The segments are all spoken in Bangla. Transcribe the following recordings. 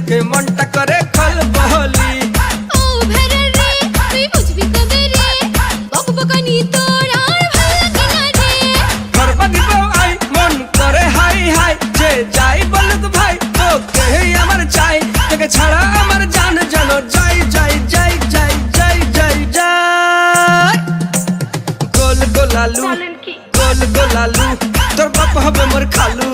চোখে মনটা করে খলবলি। ও ভেড়া রে তুই বুঝবি কবে রে, বকবকানি তোর আর ভালো লাগে না রে। করবা দিব আই মন করে হাই হাই, যে যাই বলুক ভাই তোকে আমার চাই, তোকে ছাড়া আমার জান জানো যাই যাই যাই যাই যাই যাই যাই। গোল গোলালু গোল গোলালু তোর বাপ হবে মোর খালু,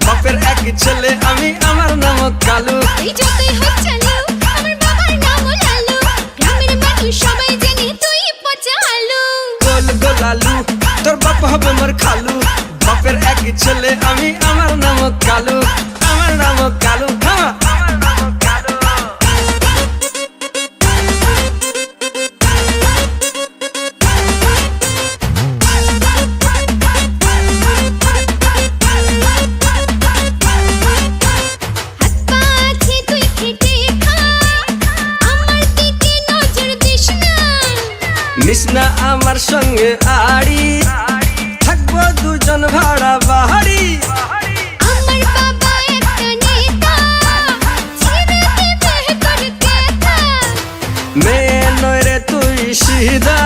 বাপের এক ছেলে আমি আমার নাম কালু। এই যতই হোক চালু আমার বাবার নাম লালু, গ্রামের মানুষ সবাই জানে তুই পচা আলু। গোল গোলালু তোর বাপ হবে মোর খালু, বাপের এক ছেলে আমি আমার নাম কালু, আমার নাম কালু। নিসনা আমার সঙ্গে আড়ি, থাকবো দুজন ভাড়া বাহারি। আমার বাবা একটা নেতা, ছেড়ে দেবে তোর কথা। মেয়ে নয় রে তুই সিধা,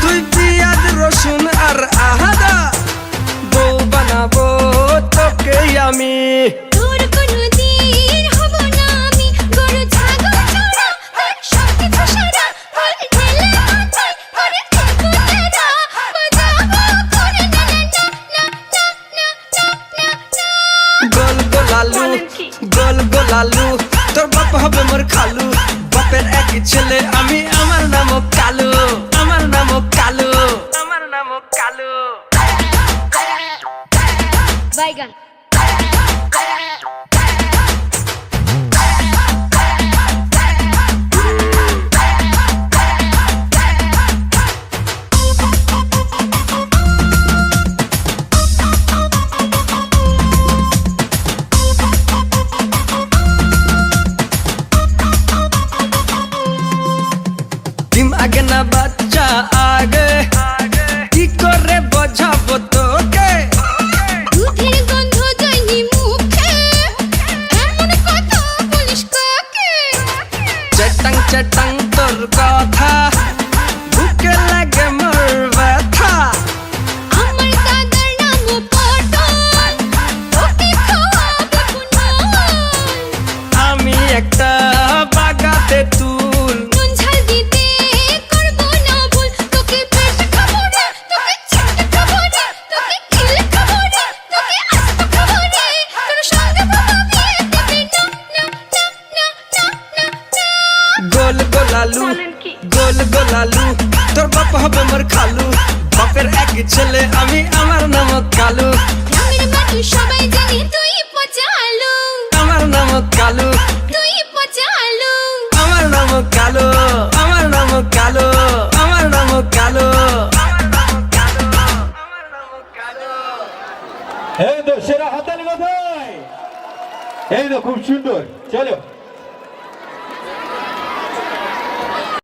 তুই পিয়াজ রসুন আর আহাদা, বউ বানাবো তোকে আমি। তোর কোনদিন হব না আমি গরু ছাগল চড়া, তোর সবকিছু সারা বল ঢেলে মাথায় করে দেবো তেরা, বাজাবো করে না না না না না না না। গোল গোলালু গোল গোলালু তোর বাপ হবে মোর খালু, বাপের এক ছেলে আমি আমার নাম কালু, আমার নাম কালু, আমার নাম কালু। বাইগান ডিম আগে না বাচ্চা আগে, কি করে বোঝাবো তোকে? দুধের গন্ধ যায়নি মুখে, এমন কথা বলিস কাকে? চেটাং চেটাং তোর কথা, বুকে লাগে মোর ব্যথা। আমার দাদার নাম পটল, ওকে খাওয়াবো পুনল। আমি একটা বাগাতে তুল, নুন ঝাল দিতে করবো না ভুল, তোকে পেট খাবো রে, তোকে ছিট খাবো রে, তোকে কিল খাবো রে, তোকে আস্ত খাবো রে, তোর সঙ্গে বাবা বিয়ে দেবে না না না না না না। গোল গোলালু গোল গোলালু তোর বাপ হবে মোর খালু, বাপের এক ছেলে আমি আমার নাম কালু, গ্রামের মানুষ সবাই জানে তুই পচা আলু, আমার নাম কালু, তুই পচা আলু। আমার নাম কালু, আমার নাম কালু, আমার নাম কালু। এই তো সেরা হাতালি কোথায়? এই তো খুব সুন্দর, চলো।